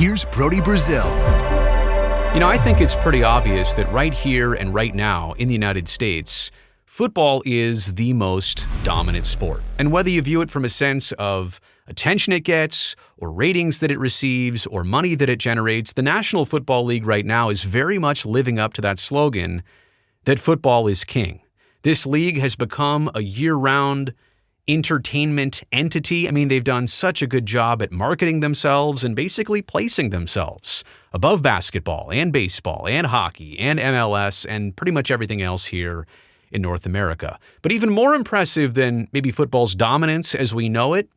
Here's Brody Brazil. I think it's pretty obvious that right here and right now in the United States, football is the most dominant sport. And whether you view it from a sense of attention it gets, or ratings that it receives, or money that it generates, the National Football League right now is very much living up to that slogan that football is king. This league has become a year-round entertainment entity. They've done such a good job at marketing themselves and basically placing themselves above basketball and baseball and hockey and MLS and pretty much everything else here in North America. But even more impressive than maybe football's dominance as we know it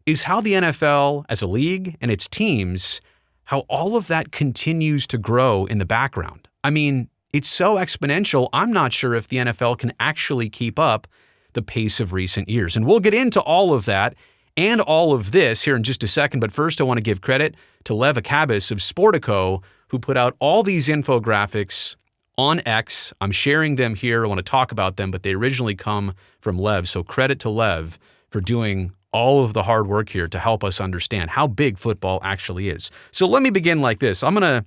is how the NFL as a league and its teams, how all of that continues to grow in the background. It's so exponential, I'm not sure if the NFL can actually keep up the pace of recent years. And we'll get into all of that and all of this here in just a second. But first, I want to give credit to Lev Akabis of Sportico, who put out all these infographics on X. I'm sharing them here. I want to talk about them, but they originally come from Lev. So credit to Lev for doing all of the hard work here to help us understand how big football actually is. So let me begin like this. I'm going to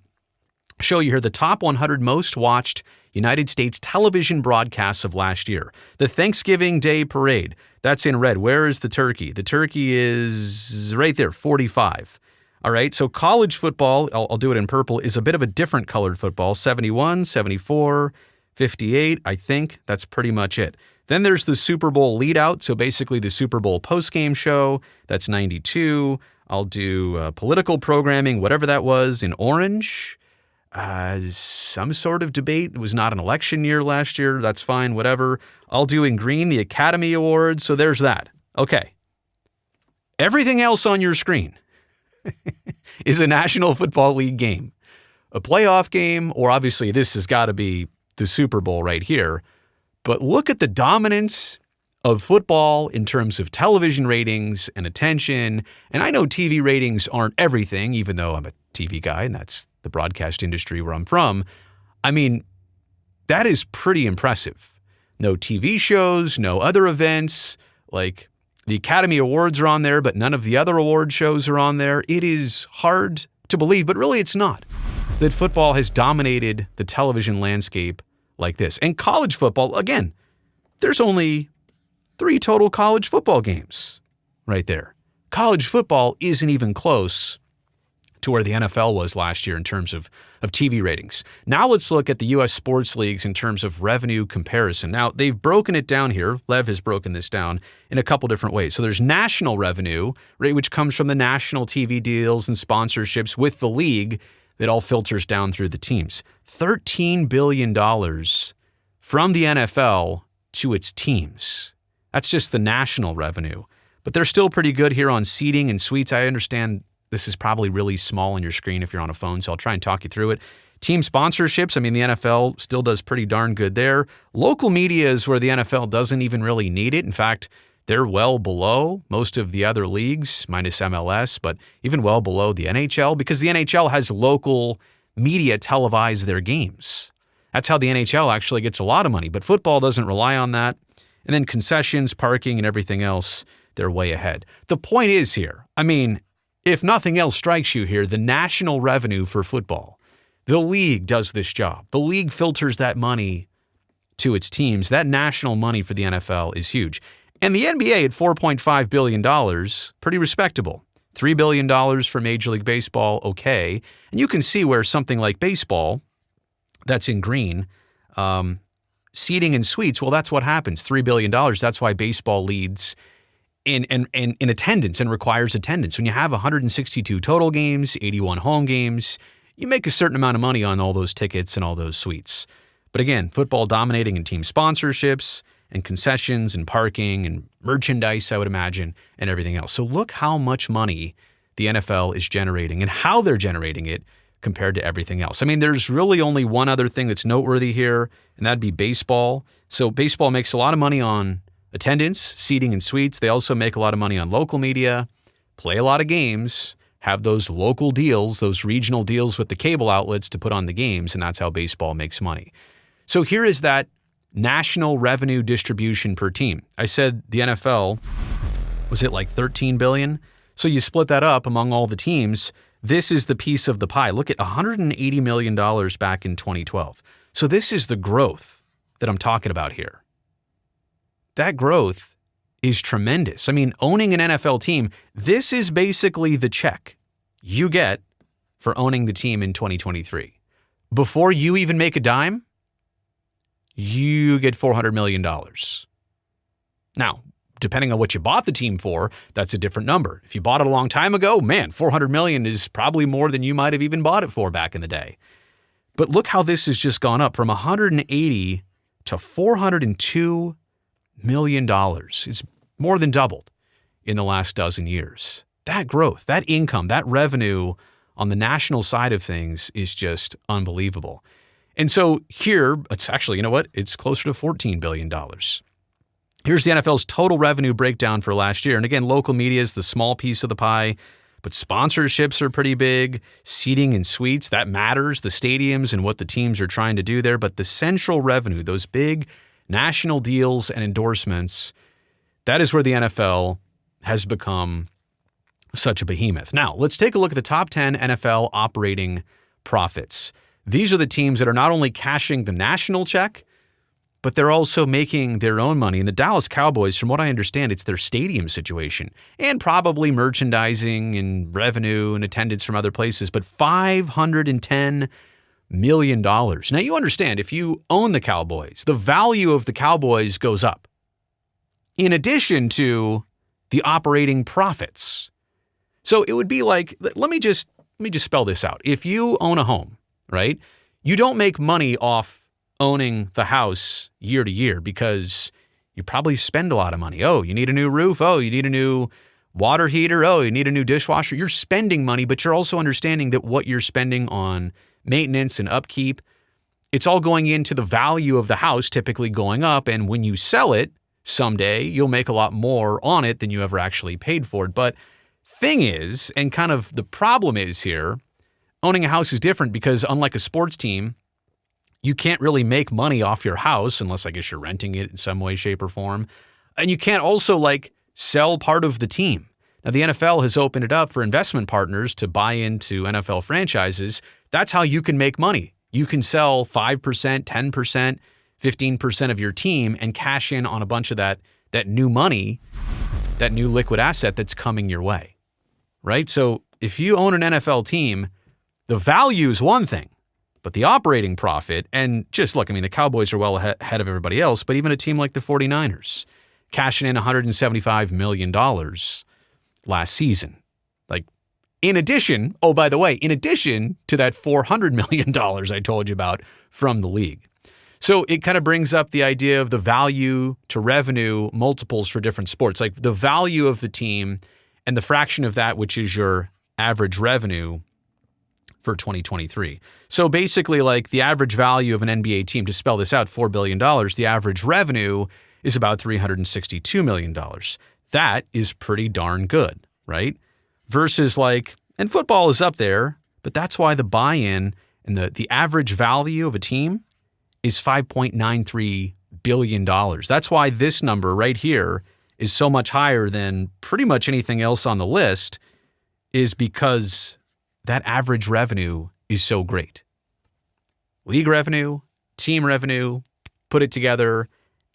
show you here the top 100 most watched United States television broadcasts of last year. The Thanksgiving Day Parade, that's in red. Where is the turkey? The turkey is right there, 45. All right, so college football, I'll do it in purple, is a bit of a different colored football, 71, 74, 58, I think that's pretty much it. Then there's the Super Bowl lead out, so basically the Super Bowl postgame show, that's 92. I'll do political programming, whatever that was, in orange. Some sort of debate. It was not an election year last year. That's fine, whatever. I'll do in green the Academy Awards. So there's that. Okay. Everything else on your screen is a National Football League game, a playoff game, or obviously this has got to be the Super Bowl right here. But look at the dominance of football in terms of television ratings and attention. And I know TV ratings aren't everything, even though I'm a TV guy and that's the broadcast industry where I'm from. That is pretty impressive. No TV shows, no other events. Like the Academy Awards are on there, but none of the other award shows are on there. It is hard to believe, but really it's not, that football has dominated the television landscape like this. And college football, again, there's only 3 total college football games right there. College football isn't even close to where the NFL was last year in terms of TV ratings. Now let's look at the U.S. sports leagues in terms of revenue comparison. Now, they've broken it down here. Lev has broken this down in a couple different ways. So there's national revenue, right, which comes from the national TV deals and sponsorships with the league that all filters down through the teams. $13 billion from the NFL to its teams. That's just the national revenue. But they're still pretty good here on seating and suites. I understand this is probably really small on your screen if you're on a phone, so I'll try and talk you through it. Team sponsorships, the NFL still does pretty darn good there. Local media is where the NFL doesn't even really need it. In fact, they're well below most of the other leagues, minus MLS, but even well below the NHL because the NHL has local media televise their games. That's how the NHL actually gets a lot of money, but football doesn't rely on that. And then concessions, parking, and everything else, they're way ahead. The point is here, if nothing else strikes you here, the national revenue for football, the league does this job. The league filters that money to its teams. That national money for the NFL is huge. And the NBA at $4.5 billion, pretty respectable. $3 billion for Major League Baseball, okay. And you can see where something like baseball, that's in green, seating and suites, well, that's what happens. $3 billion, that's why baseball leads in attendance and requires attendance. When you have 162 total games, 81 home games, you make a certain amount of money on all those tickets and all those suites. But again, football dominating in team sponsorships and concessions and parking and merchandise, I would imagine, and everything else. So look how much money the NFL is generating and how they're generating it compared to everything else. There's really only one other thing that's noteworthy here, and that'd be baseball. So baseball makes a lot of money on attendance, seating, and suites. They also make a lot of money on local media, play a lot of games, have those local deals, those regional deals with the cable outlets to put on the games, and that's how baseball makes money. So here is that national revenue distribution per team. I said the NFL, was it like $13 billion? So you split that up among all the teams, This is the piece of the pie. Look at $180 million back in 2012. So this is the growth that I'm talking about here. That growth is tremendous. I mean, owning an NFL team, this is basically the check you get for owning the team in 2023. Before you even make a dime, you get $400 million. Now, depending on what you bought the team for, that's a different number. If you bought it a long time ago, man, $400 million is probably more than you might have even bought it for back in the day. But look how this has just gone up from 180 to $402 million. It's more than doubled in the last dozen years. That growth, that income, that revenue on the national side of things is just unbelievable. And so here, it's actually, you know what? It's closer to $14 billion. Here's the NFL's total revenue breakdown for last year. And again, local media is the small piece of the pie, but sponsorships are pretty big. Seating and suites, that matters. The stadiums and what the teams are trying to do there. But the central revenue, those big national deals and endorsements, that is where the NFL has become such a behemoth. Now, let's take a look at the top 10 NFL operating profits. These are the teams that are not only cashing the national check, but they're also making their own money. And the Dallas Cowboys, from what I understand, it's their stadium situation and probably merchandising and revenue and attendance from other places, but $510 million. Now, you understand, if you own the Cowboys, the value of the Cowboys goes up in addition to the operating profits. So it would be like, let me just spell this out. If you own a home, right, you don't make money off owning the house year to year because you probably spend a lot of money. Oh, you need a new roof. Oh, you need a new water heater. Oh, you need a new dishwasher. You're spending money, but you're also understanding that what you're spending on maintenance and upkeep, it's all going into the value of the house typically going up. And when you sell it someday, you'll make a lot more on it than you ever actually paid for it. But thing is, and kind of the problem is here, owning a house is different because unlike a sports team, you can't really make money off your house unless I guess you're renting it in some way, shape, or form. And you can't also sell part of the team. Now, the NFL has opened it up for investment partners to buy into NFL franchises. That's how you can make money. You can sell 5%, 10%, 15% of your team and cash in on a bunch of that new money, that new liquid asset that's coming your way, right? So if you own an NFL team, the value is one thing, but the operating profit, and just look, I mean, the Cowboys are well ahead of everybody else, but even a team like the 49ers cashing in $175 million last season. In addition, oh, by the way, in addition to that $400 million I told you about from the league. So it kind of brings up the idea of the value to revenue multiples for different sports, like the value of the team and the fraction of that, which is your average revenue for 2023. So basically, the average value of an NBA team, to spell this out, $4 billion, the average revenue is about $362 million. That is pretty darn good, right? Versus and football is up there, but that's why the buy-in and the average value of a team is $5.93 billion. That's why this number right here is so much higher than pretty much anything else on the list, is because that average revenue is so great. League revenue, team revenue, put it together,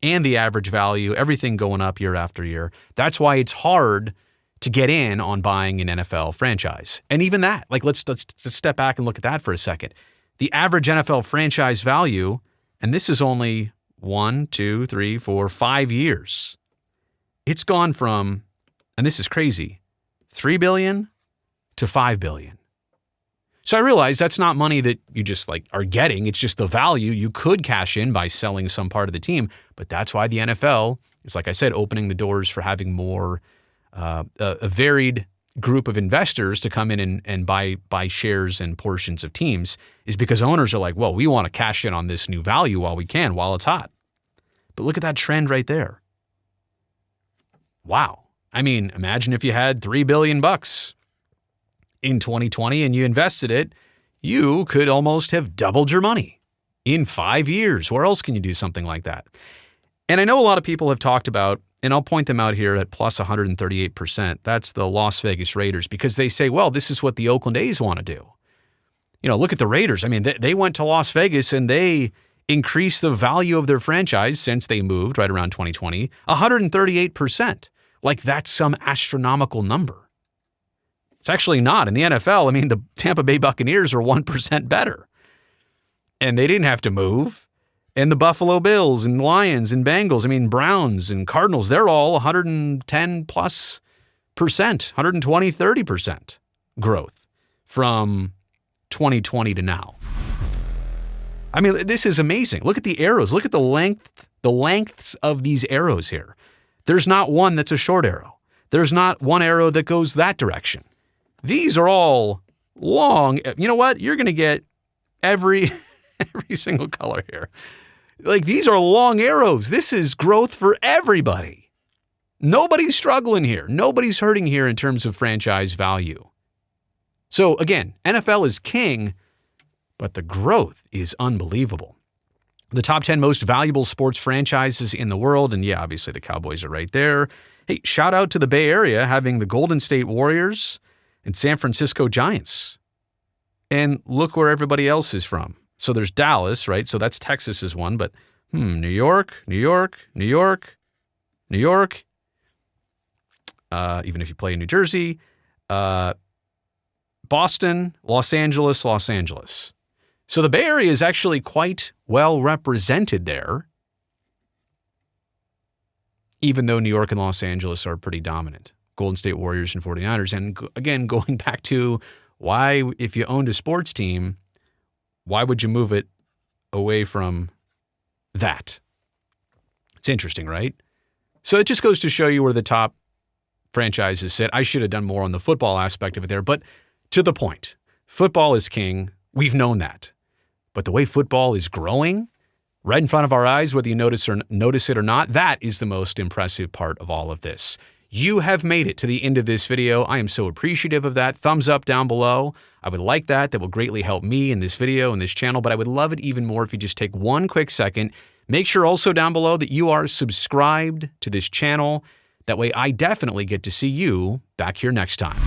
and the average value, everything going up year after year. That's why it's hard to get in on buying an NFL franchise. And even that, let's step back and look at that for a second. The average NFL franchise value, and this is only 1, 2, 3, 4, 5 years. It's gone from, and this is crazy, $3 billion to $5 billion. So I realize that's not money that you just are getting. It's just the value you could cash in by selling some part of the team. But that's why the NFL is, like I said, opening the doors for having more a varied group of investors to come in and buy shares and portions of teams, is because owners are well, we want to cash in on this new value while we can, while it's hot. But look at that trend right there. Wow. I mean, imagine if you had $3 billion in 2020 and you invested it, you could almost have doubled your money in 5 years. Where else can you do something like that? And I know a lot of people have talked about and I'll point them out here at plus 138%. That's the Las Vegas Raiders, because they say, well, this is what the Oakland A's want to do. Look at the Raiders. I mean, they went to Las Vegas and they increased the value of their franchise since they moved right around 2020, 138%. Like, that's some astronomical number. It's actually not. In the NFL, I mean, the Tampa Bay Buccaneers are 1% better. And they didn't have to move. And the Buffalo Bills and Lions and Bengals, I mean, Browns and Cardinals, they're all 110 plus percent, 120, 30% growth from 2020 to now. I mean, this is amazing. Look at the arrows. Look at the lengths of these arrows here. There's not one that's a short arrow. There's not one arrow that goes that direction. These are all long. You know what? You're going to get every single color here. Like, these are long arrows. This is growth for everybody. Nobody's struggling here. Nobody's hurting here in terms of franchise value. So again, NFL is king, but the growth is unbelievable. The top 10 most valuable sports franchises in the world, and yeah, obviously the Cowboys are right there. Hey, shout out to the Bay Area having the Golden State Warriors and San Francisco Giants. And look where everybody else is from. So there's Dallas, right? So that's Texas's one, but New York, even if you play in New Jersey, Boston, Los Angeles. So the Bay Area is actually quite well represented there, even though New York and Los Angeles are pretty dominant. Golden State Warriors and 49ers. And again, going back to why, if you owned a sports team, why would you move it away from that? It's interesting, right? So it just goes to show you where the top franchises sit. I should have done more on the football aspect of it there, but to the point, football is king. We've known that. But the way football is growing right in front of our eyes, whether you notice it or not, that is the most impressive part of all of this. You have made it to the end of this video. I am so appreciative of that. Thumbs up down below. I would like that. That will greatly help me in this video and this channel, but I would love it even more if you just take one quick second. Make sure also down below that you are subscribed to this channel. That way I definitely get to see you back here next time.